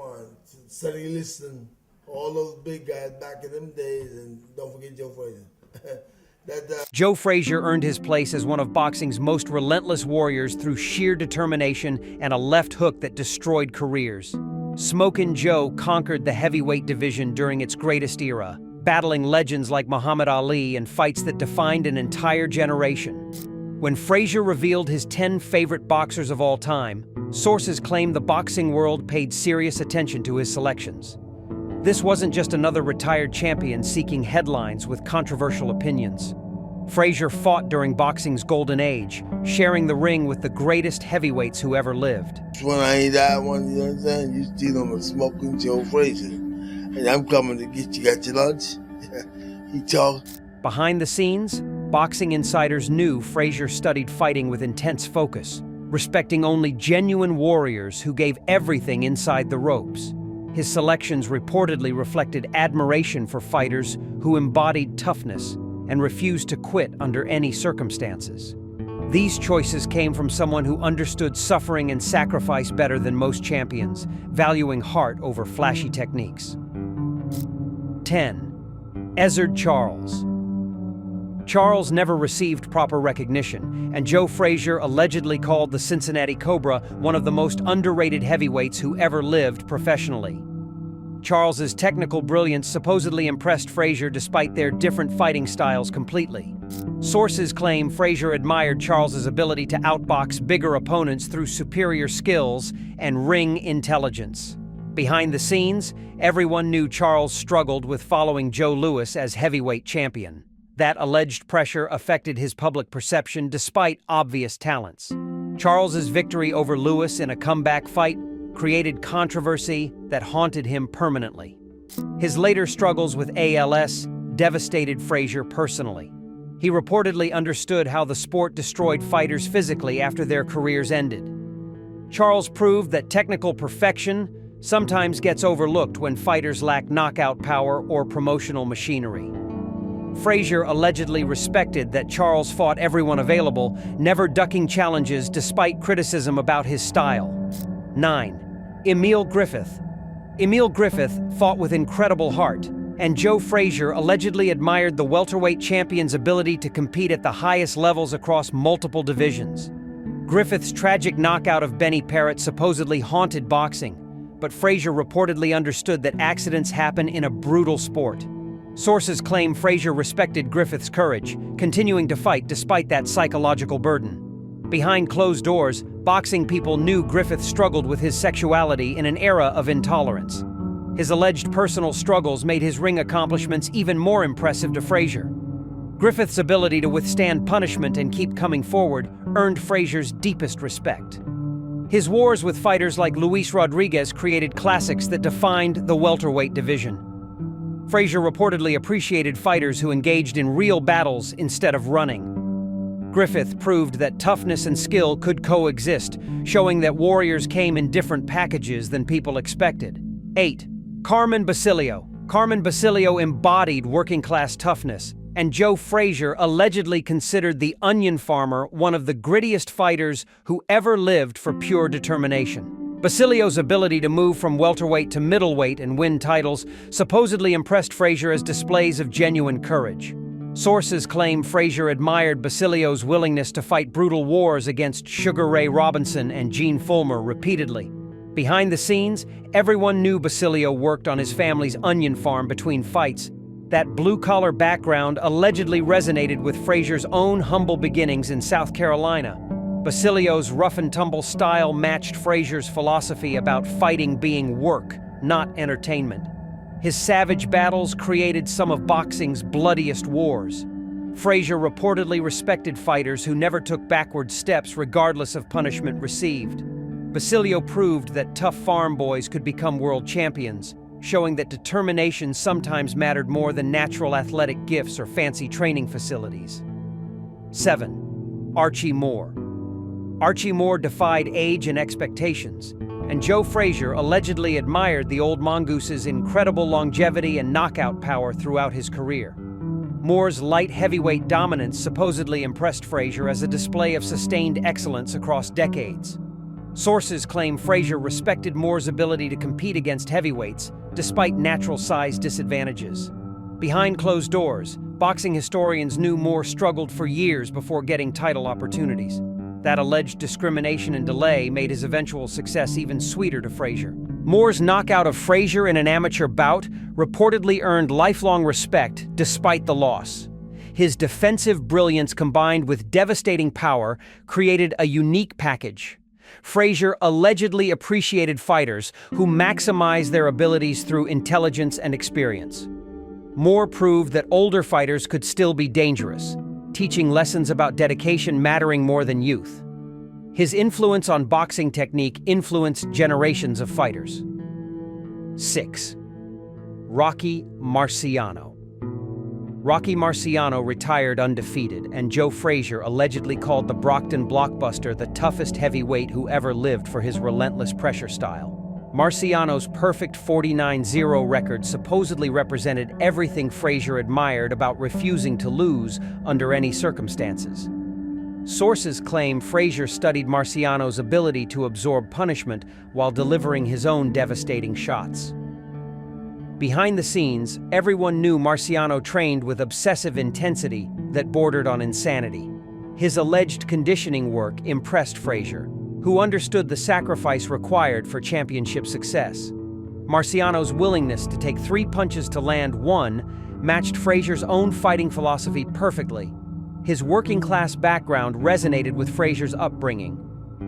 on. Study listen, all those big guys back in them days, and don't forget Joe Frazier. Joe Frazier earned his place as one of boxing's most relentless warriors through sheer determination and a left hook that destroyed careers. Smokin Joe conquered the heavyweight division during its greatest era, battling legends like Muhammad Ali in fights that defined an entire generation. When Frazier revealed his 10 favorite boxers of all time, sources claim the boxing world paid serious attention to his selections. This wasn't just another retired champion seeking headlines with controversial opinions. Frazier fought during boxing's golden age, sharing the ring with the greatest heavyweights who ever lived. When I ain't that one, you know what I'm saying? You still on the Smokin Joe Frazier. And I'm coming to get you, got your lunch? He talked. Behind the scenes, boxing insiders knew Frazier studied fighting with intense focus, respecting only genuine warriors who gave everything inside the ropes. His selections reportedly reflected admiration for fighters who embodied toughness and refused to quit under any circumstances. These choices came from someone who understood suffering and sacrifice better than most champions, valuing heart over flashy techniques. 10. Ezzard Charles. Charles never received proper recognition, and Joe Frazier allegedly called the Cincinnati Cobra one of the most underrated heavyweights who ever lived professionally. Charles's technical brilliance supposedly impressed Frazier despite their different fighting styles completely. Sources claim Frazier admired Charles's ability to outbox bigger opponents through superior skills and ring intelligence. Behind the scenes, everyone knew Charles struggled with following Joe Louis as heavyweight champion. That alleged pressure affected his public perception despite obvious talents. Charles's victory over Louis in a comeback fight created controversy that haunted him permanently. His later struggles with ALS devastated Frazier personally. He reportedly understood how the sport destroyed fighters physically after their careers ended. Charles proved that technical perfection sometimes gets overlooked when fighters lack knockout power or promotional machinery. Frazier allegedly respected that Charles fought everyone available, never ducking challenges despite criticism about his style. 9. Emil Griffith. Emil Griffith fought with incredible heart, and Joe Frazier allegedly admired the welterweight champion's ability to compete at the highest levels across multiple divisions. Griffith's tragic knockout of Benny Parrott supposedly haunted boxing, but Frazier reportedly understood that accidents happen in a brutal sport. Sources claim Frazier respected Griffith's courage, continuing to fight despite that psychological burden. Behind closed doors, boxing people knew Griffith struggled with his sexuality in an era of intolerance. His alleged personal struggles made his ring accomplishments even more impressive to Frazier. Griffith's ability to withstand punishment and keep coming forward earned Frazier's deepest respect. His wars with fighters like Luis Rodriguez created classics that defined the welterweight division. Frazier reportedly appreciated fighters who engaged in real battles instead of running. Griffith proved that toughness and skill could coexist, showing that warriors came in different packages than people expected. 8. Carmen Basilio. Carmen Basilio embodied working-class toughness, and Joe Frazier allegedly considered the Onion Farmer one of the grittiest fighters who ever lived for pure determination. Basilio's ability to move from welterweight to middleweight and win titles supposedly impressed Frazier as displays of genuine courage. Sources claim Frazier admired Basilio's willingness to fight brutal wars against Sugar Ray Robinson and Gene Fullmer repeatedly. Behind the scenes, everyone knew Basilio worked on his family's onion farm between fights. That blue-collar background allegedly resonated with Frazier's own humble beginnings in South Carolina. Basilio's rough-and-tumble style matched Frazier's philosophy about fighting being work, not entertainment. His savage battles created some of boxing's bloodiest wars. Frazier reportedly respected fighters who never took backward steps regardless of punishment received. Basilio proved that tough farm boys could become world champions, showing that determination sometimes mattered more than natural athletic gifts or fancy training facilities. 7. Archie Moore. Archie Moore defied age and expectations, and Joe Frazier allegedly admired the old mongoose's incredible longevity and knockout power throughout his career. Moore's light heavyweight dominance supposedly impressed Frazier as a display of sustained excellence across decades. Sources claim Frazier respected Moore's ability to compete against heavyweights, despite natural size disadvantages. Behind closed doors, boxing historians knew Moore struggled for years before getting title opportunities. That alleged discrimination and delay made his eventual success even sweeter to Frazier. Moore's knockout of Frazier in an amateur bout reportedly earned lifelong respect despite the loss. His defensive brilliance combined with devastating power created a unique package. Frazier allegedly appreciated fighters who maximize their abilities through intelligence and experience. Moore proved that older fighters could still be dangerous, teaching lessons about dedication mattering more than youth. His influence on boxing technique influenced generations of fighters. 6. Rocky Marciano. Rocky Marciano retired undefeated, and Joe Frazier allegedly called the Brockton blockbuster the toughest heavyweight who ever lived for his relentless pressure style. Marciano's perfect 49-0 record supposedly represented everything Frazier admired about refusing to lose under any circumstances. Sources claim Frazier studied Marciano's ability to absorb punishment while delivering his own devastating shots. Behind the scenes, everyone knew Marciano trained with obsessive intensity that bordered on insanity. His alleged conditioning work impressed Frazier, who understood the sacrifice required for championship success. Marciano's willingness to take 3 punches to land 1 matched Frazier's own fighting philosophy perfectly. His working-class background resonated with Frazier's upbringing.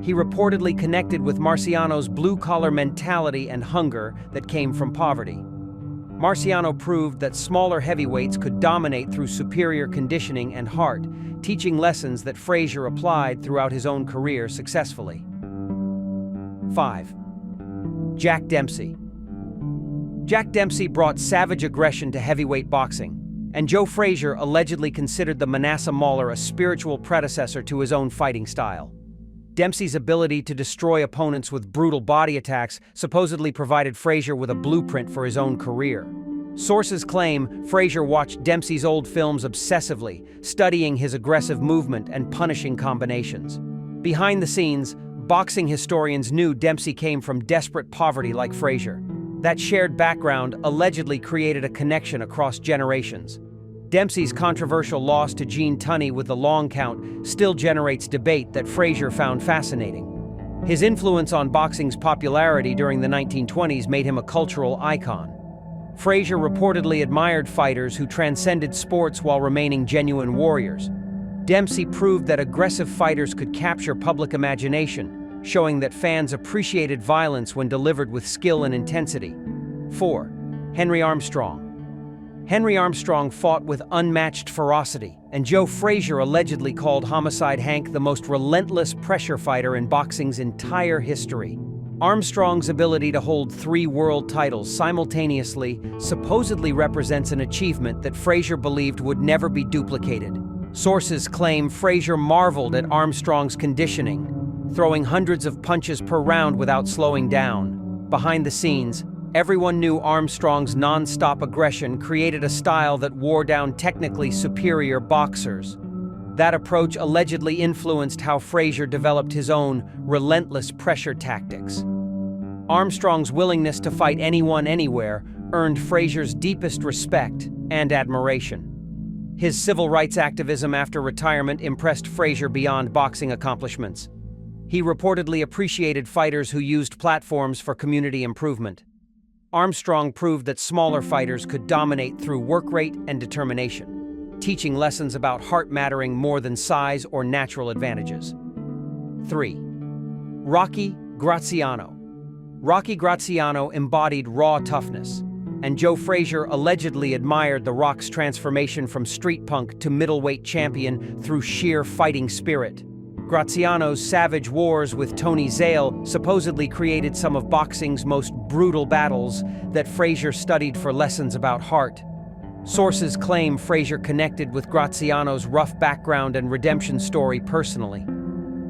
He reportedly connected with Marciano's blue-collar mentality and hunger that came from poverty. Marciano proved that smaller heavyweights could dominate through superior conditioning and heart, teaching lessons that Frazier applied throughout his own career successfully. 5. Jack Dempsey. Jack Dempsey brought savage aggression to heavyweight boxing, and Joe Frazier allegedly considered the Manasseh Mauler a spiritual predecessor to his own fighting style. Dempsey's ability to destroy opponents with brutal body attacks supposedly provided Frazier with a blueprint for his own career. Sources claim Frazier watched Dempsey's old films obsessively, studying his aggressive movement and punishing combinations. Behind the scenes, boxing historians knew Dempsey came from desperate poverty like Frazier. That shared background allegedly created a connection across generations. Dempsey's controversial loss to Gene Tunney with the long count still generates debate that Frazier found fascinating. His influence on boxing's popularity during the 1920s made him a cultural icon. Frazier reportedly admired fighters who transcended sports while remaining genuine warriors. Dempsey proved that aggressive fighters could capture public imagination, showing that fans appreciated violence when delivered with skill and intensity. 4. Henry Armstrong. Henry Armstrong fought with unmatched ferocity, and Joe Frazier allegedly called Homicide Hank the most relentless pressure fighter in boxing's entire history. Armstrong's ability to hold 3 world titles simultaneously supposedly represents an achievement that Frazier believed would never be duplicated. Sources claim Frazier marveled at Armstrong's conditioning, throwing hundreds of punches per round without slowing down. Behind the scenes, everyone knew Armstrong's non-stop aggression created a style that wore down technically superior boxers. That approach allegedly influenced how Frazier developed his own relentless pressure tactics. Armstrong's willingness to fight anyone anywhere earned Frazier's deepest respect and admiration. His civil rights activism after retirement impressed Frazier beyond boxing accomplishments. He reportedly appreciated fighters who used platforms for community improvement. Armstrong proved that smaller fighters could dominate through work rate and determination, teaching lessons about heart mattering more than size or natural advantages. 3. Rocky Graziano. Rocky Graziano embodied raw toughness, and Joe Frazier allegedly admired the Rock's transformation from street punk to middleweight champion through sheer fighting spirit. Graziano's savage wars with Tony Zale supposedly created some of boxing's most brutal battles that Frazier studied for lessons about heart. Sources claim Frazier connected with Graziano's rough background and redemption story personally.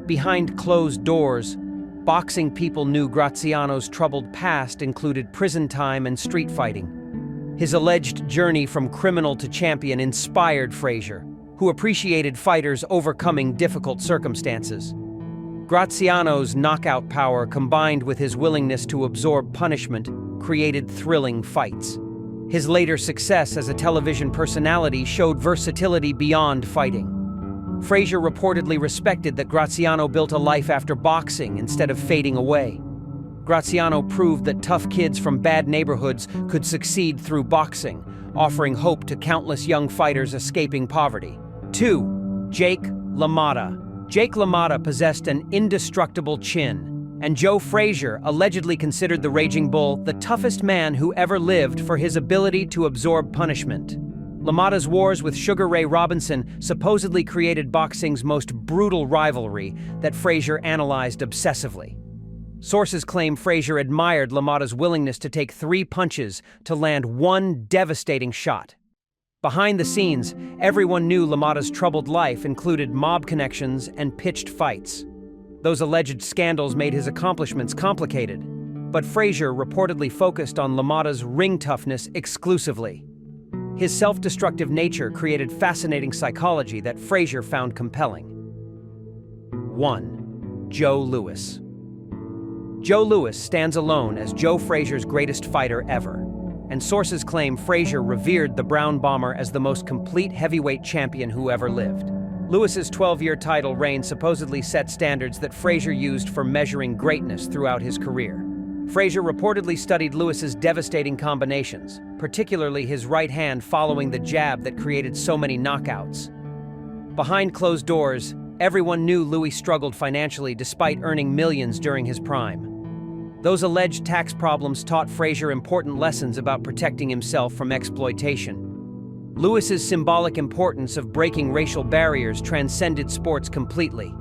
Behind closed doors, boxing people knew Graziano's troubled past included prison time and street fighting. His alleged journey from criminal to champion inspired Frazier, who appreciated fighters overcoming difficult circumstances. Graziano's knockout power, combined with his willingness to absorb punishment, created thrilling fights. His later success as a television personality showed versatility beyond fighting. Frazier reportedly respected that Graziano built a life after boxing instead of fading away. Graziano proved that tough kids from bad neighborhoods could succeed through boxing, offering hope to countless young fighters escaping poverty. 2. Jake LaMotta. Jake LaMotta possessed an indestructible chin, and Joe Frazier allegedly considered the Raging Bull the toughest man who ever lived for his ability to absorb punishment. LaMotta's wars with Sugar Ray Robinson supposedly created boxing's most brutal rivalry that Frazier analyzed obsessively. Sources claim Frazier admired LaMotta's willingness to take 3 punches to land one devastating shot. Behind the scenes, everyone knew LaMotta's troubled life included mob connections and pitched fights. Those alleged scandals made his accomplishments complicated, but Frazier reportedly focused on LaMotta's ring toughness exclusively. His self-destructive nature created fascinating psychology that Frazier found compelling. 1. Joe Louis. Joe Louis stands alone as Joe Frazier's greatest fighter ever, and sources claim Frazier revered the Brown Bomber as the most complete heavyweight champion who ever lived. Louis's 12-year title reign supposedly set standards that Frazier used for measuring greatness throughout his career. Frazier reportedly studied Louis's devastating combinations, particularly his right hand following the jab that created so many knockouts. Behind closed doors, everyone knew Louis struggled financially despite earning millions during his prime. Those alleged tax problems taught Frazier important lessons about protecting himself from exploitation. Louis's symbolic importance of breaking racial barriers transcended sports completely.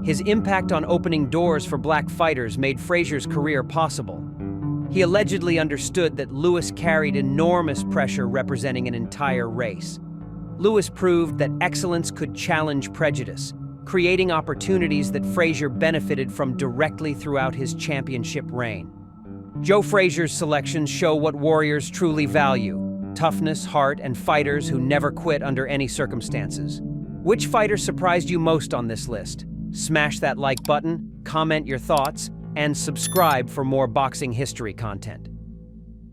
His impact on opening doors for black fighters made Frazier's career possible. He allegedly understood that Louis carried enormous pressure representing an entire race. Louis proved that excellence could challenge prejudice, creating opportunities that Frazier benefited from directly throughout his championship reign. Joe Frazier's selections show what warriors truly value: toughness, heart, and fighters who never quit under any circumstances. Which fighter surprised you most on this list? Smash that like button, comment your thoughts, and subscribe for more boxing history content.